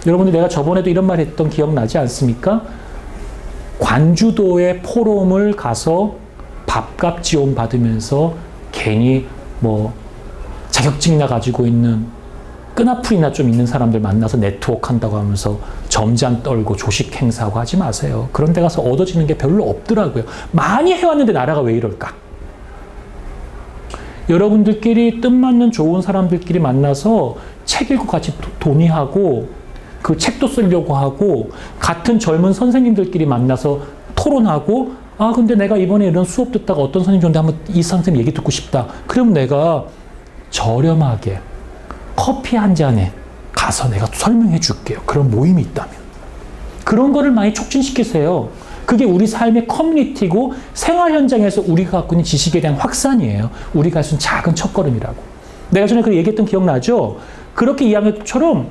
여러분들 내가 저번에도 이런 말 했던 기억나지 않습니까? 관주도의 포럼을 가서 밥값 지원 받으면서 괜히 뭐 자격증이나 가지고 있는 끈아풀이나 좀 있는 사람들 만나서 네트워크 한다고 하면서 점잖 떨고 조식 행사하고 하지 마세요. 그런 데 가서 얻어지는 게 별로 없더라고요. 많이 해왔는데 나라가 왜 이럴까? 여러분들끼리 뜻맞는 좋은 사람들끼리 만나서 책 읽고 같이 논의하고 그 책도 쓰려고 하고 같은 젊은 선생님들끼리 만나서 토론하고 근데 내가 이번에 이런 수업 듣다가 어떤 선생님 좋은데 한번 이 선생님 얘기 듣고 싶다. 그럼 내가 저렴하게 커피 한 잔에 가서 내가 설명해 줄게요. 그런 모임이 있다면. 그런 거를 많이 촉진시키세요. 그게 우리 삶의 커뮤니티고 생활 현장에서 우리가 갖고 있는 지식에 대한 확산이에요. 우리가 할 수 있는 작은 첫걸음이라고. 내가 전에 그 얘기했던 기억나죠? 그렇게 이야기한 것처럼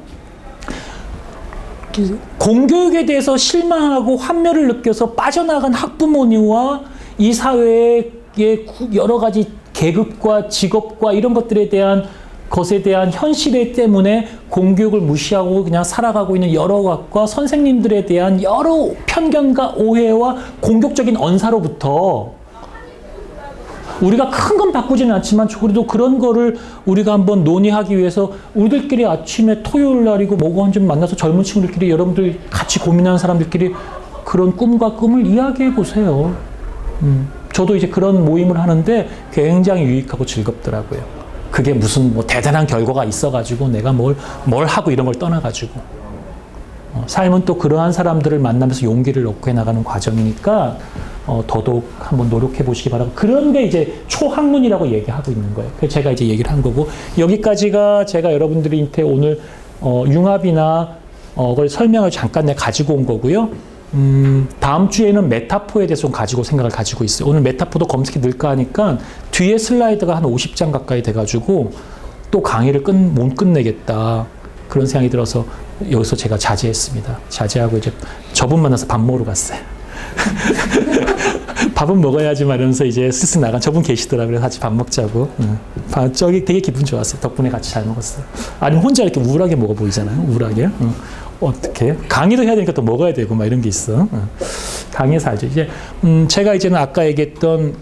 공교육에 대해서 실망하고 환멸을 느껴서 빠져나간 학부모님과 이 사회의 여러 가지 계급과 직업과 이런 것들에 대한 것에 대한 현실에 때문에 공교육을 무시하고 그냥 살아가고 있는 여러 학과 선생님들에 대한 여러 편견과 오해와 공격적인 언사로부터 우리가 큰 건 바꾸지는 않지만 그래도 그런 거를 우리가 한번 논의하기 위해서 우리들끼리 아침에 토요일 날이고 뭐고 한 좀 만나서 젊은 친구들끼리 여러분들 같이 고민하는 사람들끼리 그런 꿈과 꿈을 이야기해 보세요. 저도 이제 그런 모임을 하는데 굉장히 유익하고 즐겁더라고요. 그게 무슨 뭐 대단한 결과가 있어가지고 내가 뭘 하고 이런 걸 떠나가지고. 삶은 또 그러한 사람들을 만나면서 용기를 얻고 해나가는 과정이니까 더더욱 한번 노력해 보시기 바라고. 그런 게 이제 초학문이라고 얘기하고 있는 거예요. 그래서 제가 이제 얘기를 한 거고, 여기까지가 제가 여러분들한테 오늘 융합이나 그걸 설명을 잠깐 내가 가지고 온 거고요. 다음 주에는 메타포에 대해서 좀 생각을 가지고 있어요. 오늘 메타포도 검색이 늘까 하니까 뒤에 슬라이드가 한 50장 가까이 돼가지고 또 강의를 못 끝내겠다. 그런 생각이 들어서 여기서 제가 자제했습니다. 자제하고 이제 저분 만나서 밥 먹으러 갔어요. 밥은 먹어야지 말하면서 이제 슬슬 나간 저분 계시더라고요. 그래서 같이 밥 먹자고. 저기 되게 기분 좋았어요. 덕분에 같이 잘 먹었어요. 아니면 혼자 이렇게 우울하게 먹어 보이잖아요. 우울하게. 어떻게 강의도 해야 되니까 또 먹어야 되고 막 이런 게 있어. 강의에서 알죠. 이제 제가 이제는 아까 얘기했던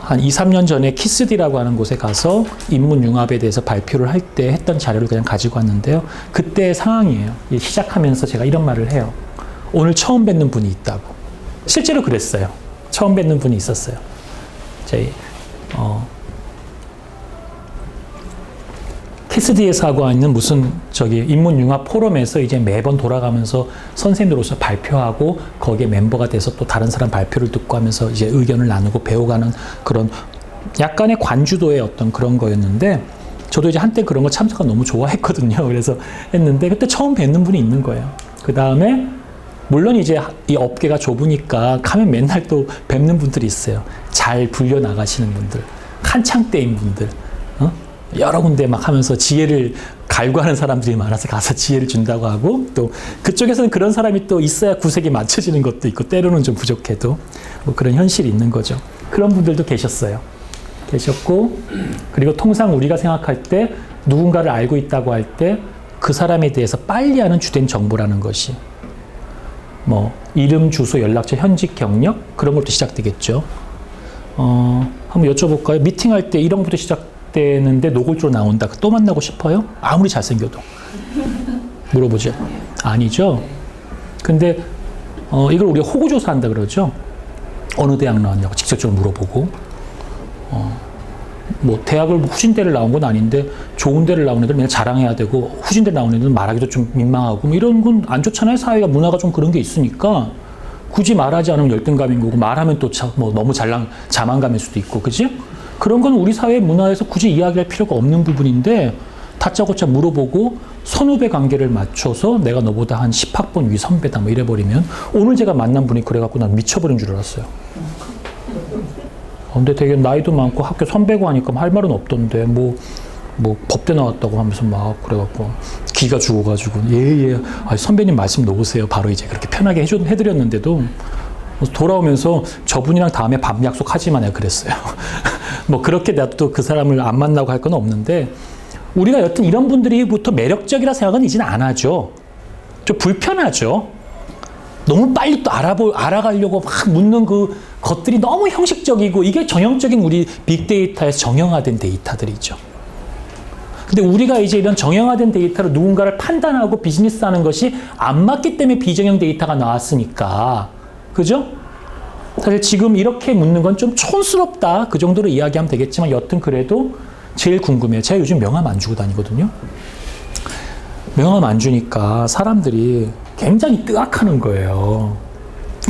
한 2, 3년 전에 키스디라고 하는 곳에 가서 인문융합에 대해서 발표를 할 때 했던 자료를 그냥 가지고 왔는데요. 그때의 상황이에요. 시작하면서 제가 이런 말을 해요. 오늘 처음 뵙는 분이 있다고. 실제로 그랬어요. 처음 뵙는 분이 있었어요. 키스디에서 하고 있는 무슨 인문융합 포럼에서 이제 매번 돌아가면서 선생님으로서 발표하고 거기에 멤버가 돼서 또 다른 사람 발표를 듣고 하면서 이제 의견을 나누고 배워가는 그런 약간의 관주도의 어떤 그런 거였는데, 저도 이제 한때 그런 거 참석을 너무 좋아했거든요. 그래서 했는데 그때 처음 뵙는 분이 있는 거예요. 그 다음에 물론 이제 이 업계가 좁으니까 가면 맨날 또 뵙는 분들이 있어요. 잘 불려 나가시는 분들, 한창 때인 분들, 여러 군데 막 하면서 지혜를 갈구하는 사람들이 많아서 가서 지혜를 준다고 하고, 또 그쪽에서는 그런 사람이 또 있어야 구색이 맞춰지는 것도 있고 때로는 좀 부족해도 뭐 그런 현실이 있는 거죠. 그런 분들도 계셨어요. 계셨고, 그리고 통상 우리가 생각할 때 누군가를 알고 있다고 할 때 그 사람에 대해서 빨리 아는 주된 정보라는 것이 뭐 이름, 주소, 연락처, 현직 경력 그런 것도 시작되겠죠. 한번 여쭤볼까요? 미팅할 때 이런 것부터 시작되는데 노골적으로 나온다. 또 만나고 싶어요? 아무리 잘생겨도. 물어보죠. 아니죠. 근데 이걸 우리가 호구조사한다 그러죠. 어느 대학 나왔냐고 직접적으로 물어보고, 뭐 대학을 후진대를 나온 건 아닌데 좋은 데를 나온 애들 맨날 자랑해야 되고 후진대 나온 애들은 말하기도 좀 민망하고 뭐 이런 건 안 좋잖아요. 사회가 문화가 좀 그런 게 있으니까 굳이 말하지 않으면 열등감인 거고, 말하면 또 뭐 너무 자만감일 수도 있고, 그지? 그런 건 우리 사회 문화에서 굳이 이야기할 필요가 없는 부분인데 다짜고짜 물어보고 선후배 관계를 맞춰서 내가 너보다 한 10학번 위 선배다 뭐 이래버리면, 오늘 제가 만난 분이 그래갖고 난 미쳐버린 줄 알았어요. 근데 되게 나이도 많고 학교 선배고 하니까 할 말은 없던데 뭐 법대 나왔다고 하면서 막 그래갖고 기가 죽어가지고 예 선배님 말씀 놓으세요. 바로 이제 그렇게 편하게 해드렸는데도 돌아오면서 저분이랑 다음에 밥 약속하지만 내가 그랬어요. 뭐 그렇게 나도 그 사람을 안 만나고 할 건 없는데, 우리가 여튼 이런 분들이부터 매력적이라 생각은 이제는 안 하죠. 좀 불편하죠. 너무 빨리 또 알아가려고 막 묻는 그 것들이 너무 형식적이고, 이게 전형적인 우리 빅데이터에서 정형화된 데이터들이죠. 근데 우리가 이제 이런 정형화된 데이터로 누군가를 판단하고 비즈니스하는 것이 안 맞기 때문에 비정형 데이터가 나왔으니까, 그죠? 사실 지금 이렇게 묻는 건 좀 촌스럽다 그 정도로 이야기하면 되겠지만, 여튼 그래도 제일 궁금해요. 제가 요즘 명함 안 주고 다니거든요. 명함 안 주니까 사람들이 굉장히 뜨악하는 거예요.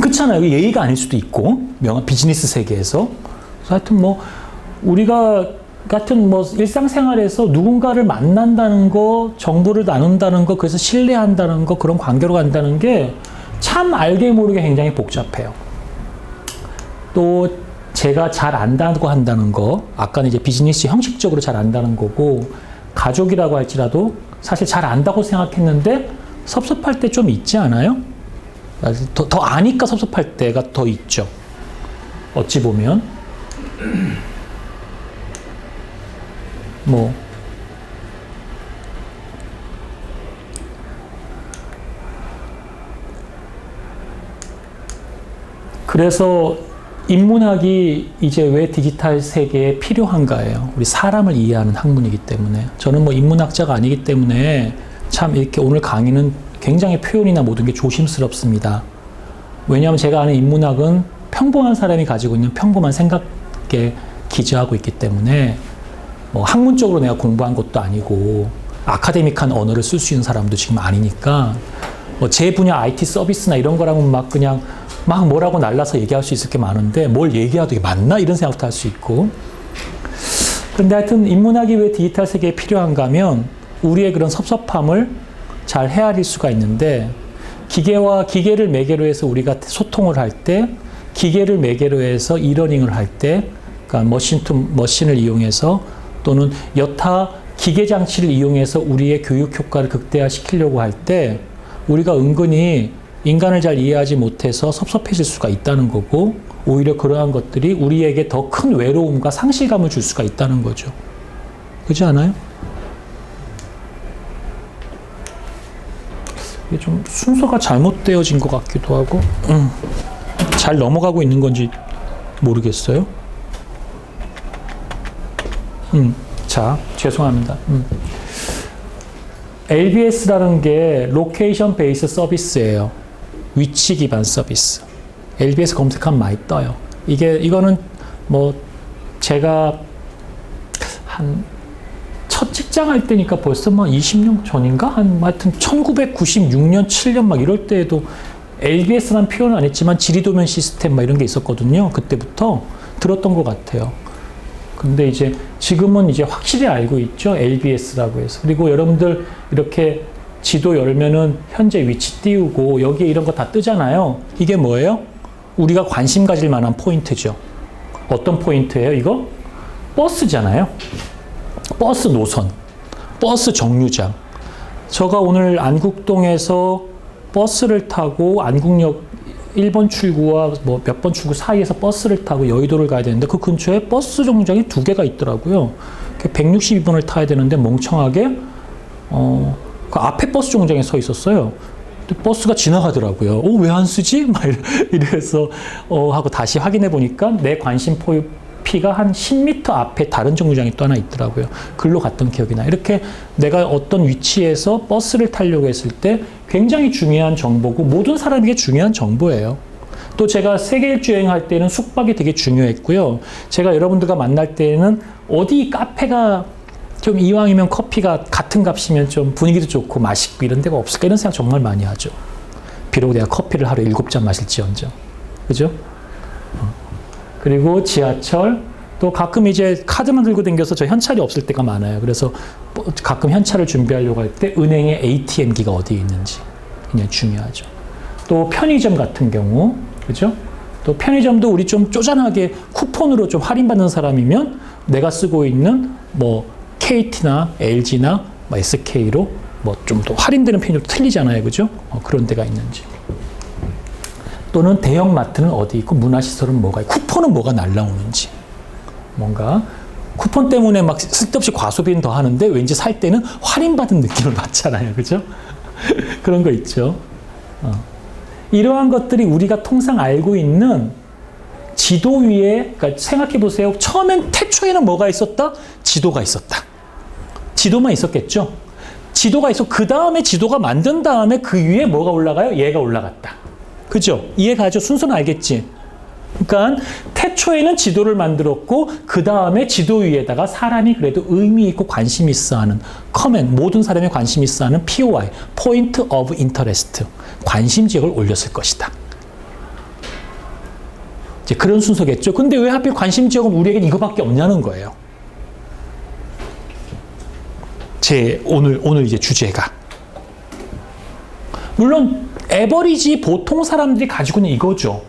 그렇잖아요. 예의가 아닐 수도 있고, 비즈니스 세계에서. 하여튼 뭐 우리가 같은 뭐 일상생활에서 누군가를 만난다는 거, 정보를 나눈다는 거, 그래서 신뢰한다는 거, 그런 관계로 간다는 게 참 알게 모르게 굉장히 복잡해요. 또 제가 잘 안다고 한다는 거, 아까는 이제 비즈니스 형식적으로 잘 안다는 거고, 가족이라고 할지라도 사실 잘 안다고 생각했는데 섭섭할 때 좀 있지 않아요? 더 아니까 섭섭할 때가 더 있죠. 어찌 보면. 뭐 그래서 인문학이 이제 왜 디지털 세계에 필요한가예요. 우리 사람을 이해하는 학문이기 때문에. 저는 뭐 인문학자가 아니기 때문에 참 이렇게 오늘 강의는 굉장히 표현이나 모든 게 조심스럽습니다. 왜냐하면 제가 아는 인문학은 평범한 사람이 가지고 있는 평범한 생각에 기저하고 있기 때문에 뭐 학문적으로 내가 공부한 것도 아니고 아카데믹한 언어를 쓸 수 있는 사람도 지금 아니니까 뭐 제 분야 IT 서비스나 이런 거라면 막 그냥 막 뭐라고 날라서 얘기할 수 있을 게 많은데 뭘 얘기해도 이게 맞나? 이런 생각도 할 수 있고. 그런데 하여튼 인문학이 왜 디지털 세계에 필요한가 하면 우리의 그런 섭섭함을 잘 헤아릴 수가 있는데 기계와 기계를 매개로 해서 우리가 소통을 할 때 기계를 매개로 해서 이러닝을 할 때 그러니까 머신 투 머신을 이용해서 또는 여타 기계 장치를 이용해서 우리의 교육 효과를 극대화시키려고 할 때 우리가 은근히 인간을 잘 이해하지 못해서 섭섭해질 수가 있다는 거고 오히려 그러한 것들이 우리에게 더 큰 외로움과 상실감을 줄 수가 있다는 거죠. 그렇지 않아요? 이게 좀 순서가 잘못되어진 것 같기도 하고 잘 넘어가고 있는 건지 모르겠어요. 자, 죄송합니다. LBS라는 게 로케이션 베이스 서비스예요. 위치 기반 서비스. LBS 검색하면 많이 떠요. 이거는 뭐 제가 첫 직장 할 때니까 벌써 뭐 20년 전인가? 하여튼 1996년, 7년 막 이럴 때에도 LBS란 표현은 안 했지만 지리도면 시스템 막 이런 게 있었거든요. 그때부터 들었던 것 같아요. 근데 이제 지금은 이제 확실히 알고 있죠. LBS라고 해서. 그리고 여러분들 이렇게 지도 열면은 현재 위치 띄우고 여기에 이런 거 다 뜨잖아요. 이게 뭐예요? 우리가 관심 가질 만한 포인트죠. 어떤 포인트예요, 이거? 버스잖아요. 버스 노선, 버스 정류장. 제가 오늘 안국동에서 버스를 타고 안국역 1번 출구와 뭐 몇 번 출구 사이에서 버스를 타고 여의도를 가야 되는데 그 근처에 버스 정류장이 2개가 있더라고요. 162번을 타야 되는데 멍청하게 그 앞에 버스 정류장에 서 있었어요. 버스가 지나가더라고요. 왜 안 쓰지? 막 이래서 하고 다시 확인해 보니까 내 관심 피가 한 10m 앞에 다른 정류장이 또 하나 있더라고요. 글로 갔던 기억이 나. 이렇게 내가 어떤 위치에서 버스를 타려고 했을 때 굉장히 중요한 정보고 모든 사람에게 중요한 정보예요. 또 제가 세계 일주 여행할 때는 숙박이 되게 중요했고요. 제가 여러분들과 만날 때는 어디 카페가 좀 이왕이면 커피가 같은 값이면 좀 분위기도 좋고 맛있고 이런 데가 없을까 이런 생각 정말 많이 하죠. 비록 내가 커피를 하루에 7잔 마실지언정. 그죠? 그리고 지하철, 또 가끔 이제 카드만 들고 다녀서 저 현찰이 없을 때가 많아요. 그래서 가끔 현찰을 준비하려고 할 때 은행의 ATM기가 어디에 있는지 굉장히 중요하죠. 또 편의점 같은 경우, 그죠? 또 편의점도 우리 좀 쪼잔하게 쿠폰으로 좀 할인받는 사람이면 내가 쓰고 있는 뭐 KT나 LG나 뭐 SK로 뭐 좀 더 할인되는 편의점도 틀리잖아요. 그죠? 그런 데가 있는지. 또는 대형마트는 어디 있고 문화시설은 뭐가 있고 쿠폰은 뭐가 날라오는지 뭔가 쿠폰 때문에 막 쓸데없이 과소비는 더 하는데 왠지 살 때는 할인받은 느낌을 받잖아요. 그죠? 그런 거 있죠. 이러한 것들이 우리가 통상 알고 있는 지도 위에 그러니까 생각해 보세요. 처음엔 태초에는 뭐가 있었다? 지도가 있었다. 지도만 있었겠죠? 지도가 있어 그 다음에 지도가 만든 다음에 그 위에 뭐가 올라가요? 얘가 올라갔다. 그죠? 이해가죠? 순서는 알겠지? 그러니까 태초에는 지도를 만들었고 그 다음에 지도 위에다가 사람이 그래도 의미 있고 관심 있어 하는 커맨, 모든 사람이 관심 있어 하는 POI, Point of Interest, 관심 지역을 올렸을 것이다. 이제 그런 순서겠죠. 근데 왜 하필 관심 지역은 우리에겐 이거밖에 없냐는 거예요. 오늘 이제 주제가. 물론, 에버리지 보통 사람들이 가지고 있는 이거죠.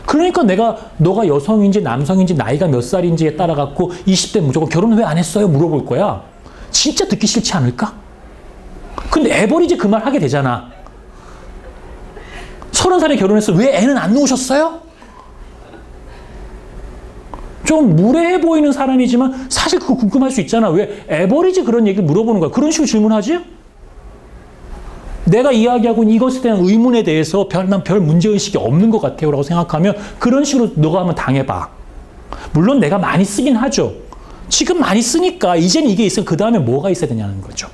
그러니까 너가 여성인지 남성인지 나이가 몇 살인지에 따라 갖고 20대 무조건 결혼 왜 안 했어요? 물어볼 거야. 진짜 듣기 싫지 않을까? 근데 에버리지 그 말 하게 되잖아. 30살에 결혼해서 왜 애는 안 놓으셨어요? 좀 무례해 보이는 사람이지만 사실 그거 궁금할 수 있잖아. 왜 에버리지 그런 얘기를 물어보는 거야? 그런 식으로 질문하지? 내가 이야기하고 있는 이것에 대한 의문에 대해서 난 별 문제의식이 없는 것 같아요 라고 생각하면 그런 식으로 너가 한번 당해봐. 물론 내가 많이 쓰긴 하죠. 지금 많이 쓰니까 이젠 이게 있으면 그 다음에 뭐가 있어야 되냐는 거죠.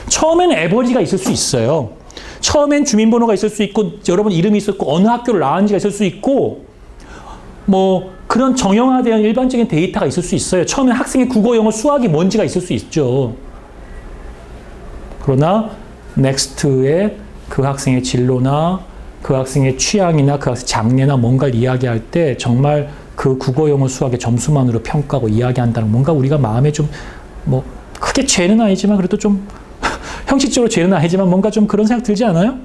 처음에는 에버리지가 있을 수 있어요. 처음엔 주민번호가 있을 수 있고 여러분 이름이 있었고 어느 학교를 나왔는지가 있을 수 있고 뭐 그런 정형화된 일반적인 데이터가 있을 수 있어요. 처음에 학생의 국어, 영어, 수학이 뭔지가 있을 수 있죠. 그러나 넥스트에 그 학생의 진로나 그 학생의 취향이나 그 학생의 장래나 뭔가를 이야기할 때 정말 그 국어, 영어, 수학의 점수만으로 평가하고 이야기한다는 뭔가 우리가 마음에 좀 뭐 크게 죄는 아니지만 그래도 좀 형식적으로 죄는 아니지만 뭔가 좀 그런 생각 들지 않아요?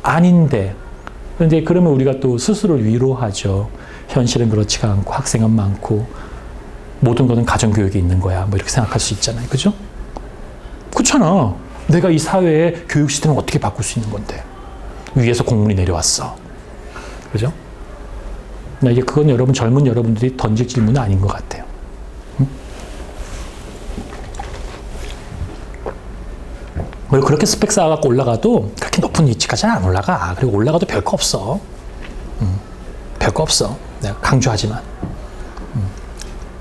아닌데. 그런데 그러면 우리가 또 스스로를 위로하죠. 현실은 그렇지가 않고 학생은 많고 모든 것은 가정교육에 있는 거야. 뭐 이렇게 생각할 수 있잖아요. 그죠? 그렇잖아. 내가 이 사회의 교육 시스템을 어떻게 바꿀 수 있는 건데. 위에서 공문이 내려왔어. 그죠? 나 이게 그건 여러분 젊은 여러분들이 던질 질문은 아닌 것 같아요. 응? 왜 그렇게 스펙 쌓아갖고 올라가도 그렇게 높은 위치까지 안 올라가. 그리고 올라가도 별거 없어. 별거 없어. 내가 강조하지만.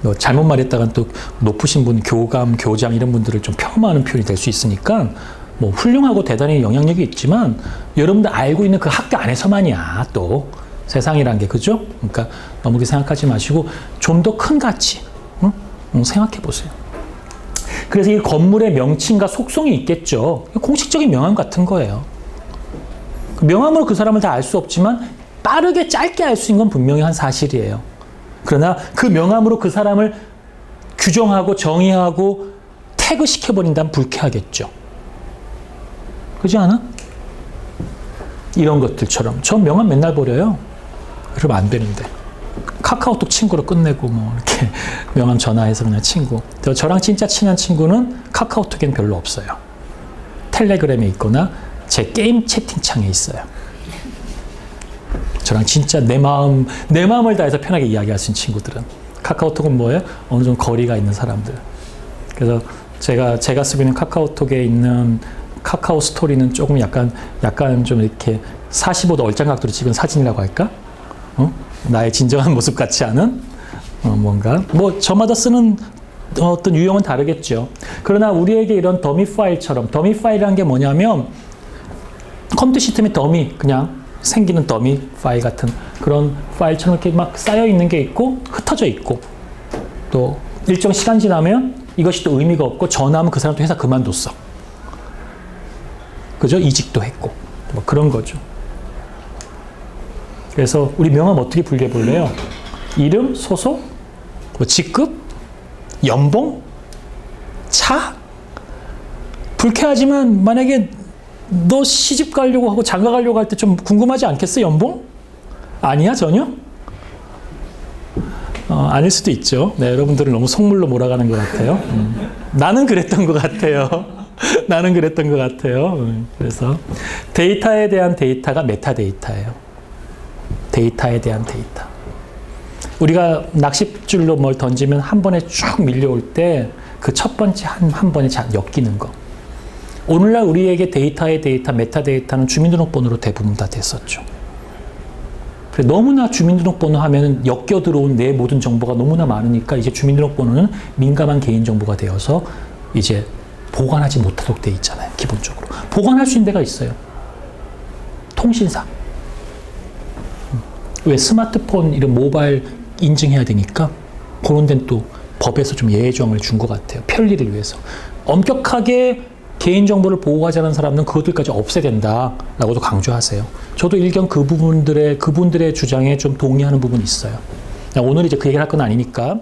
뭐 잘못 말했다간 또 높으신 분, 교감, 교장 이런 분들을 좀 폄하하는 표현이 될 수 있으니까 뭐 훌륭하고 대단히 영향력이 있지만 여러분들 알고 있는 그 학교 안에서만이야 또 세상이란 게. 그죠? 그러니까 너무 그렇게 생각하지 마시고 좀 더 큰 가치 생각해 보세요. 그래서 이 건물의 명칭과 속성이 있겠죠. 공식적인 명함 같은 거예요. 명함으로 그 사람을 다 알 수 없지만 빠르게 짧게 알 수 있는 건 분명히 한 사실이에요. 그러나 그 명함으로 그 사람을 규정하고 정의하고 태그시켜버린다면 불쾌하겠죠. 그렇지 않아? 이런 것들처럼. 저 명함 맨날 버려요. 그러면 안 되는데. 카카오톡 친구로 끝내고 뭐 이렇게 명함 전화해서 그냥 친구. 저랑 진짜 친한 친구는 카카오톡엔 별로 없어요. 텔레그램에 있거나 제 게임 채팅창에 있어요. 저랑 진짜 내 마음을 다해서 편하게 이야기할 수 있는 친구들은. 카카오톡은 뭐예요? 어느 정도 거리가 있는 사람들. 그래서 제가 쓰고 있는 카카오톡에 있는 카카오 스토리는 조금 약간 좀 이렇게 45도 얼짱각도로 찍은 사진이라고 할까? 나의 진정한 모습 같지 않은 뭔가 뭐 저마다 쓰는 어떤 유형은 다르겠죠. 그러나 우리에게 이런 더미 파일처럼, 더미 파일이라는 게 뭐냐면 컴퓨터 시스템의 더미, 그냥 생기는 더미 파일 같은 그런 파일처럼 이렇게 막 쌓여 있는 게 있고 흩어져 있고 또 일정 시간 지나면 이것이 또 의미가 없고 전화하면 그 사람도 회사 그만뒀어. 그죠? 이직도 했고 뭐 그런 거죠. 그래서 우리 명함 어떻게 분류해 볼래요? 이름, 소속, 뭐 직급, 연봉, 차? 불쾌하지만 만약에 너 시집 가려고 하고 장가 가려고 할 때 좀 궁금하지 않겠어? 연봉? 아니야 전혀? 아닐 수도 있죠. 네, 여러분들은 너무 속물로 몰아가는 것 같아요. 나는 그랬던 것 같아요. 나는 그랬던 것 같아요. 그래서 데이터에 대한 데이터가 메타데이터예요. 데이터에 대한 데이터. 우리가 낚싯줄로 뭘 던지면 한 번에 쭉 밀려올 때 그 첫 번째 한 번에 엮이는 거. 오늘날 우리에게 데이터의 데이터, 메타데이터는 주민등록번호로 대부분 다 됐었죠. 너무나 주민등록번호 하면 엮여 들어온 내 모든 정보가 너무나 많으니까 이제 주민등록번호는 민감한 개인정보가 되어서 이제 보관하지 못하도록 돼 있잖아요. 기본적으로. 보관할 수 있는 데가 있어요. 통신사. 왜 스마트폰 이런 모바일 인증해야 되니까 그런 데는 또 법에서 좀 예외 조항을 준 것 같아요. 편리를 위해서. 엄격하게 개인정보를 보호하지 않은 사람은 그것들까지 없애야 된다라고도 강조하세요. 저도 일견 그분들의 주장에 좀 동의하는 부분이 있어요. 오늘 이제 그 얘기를 할 건 아니니까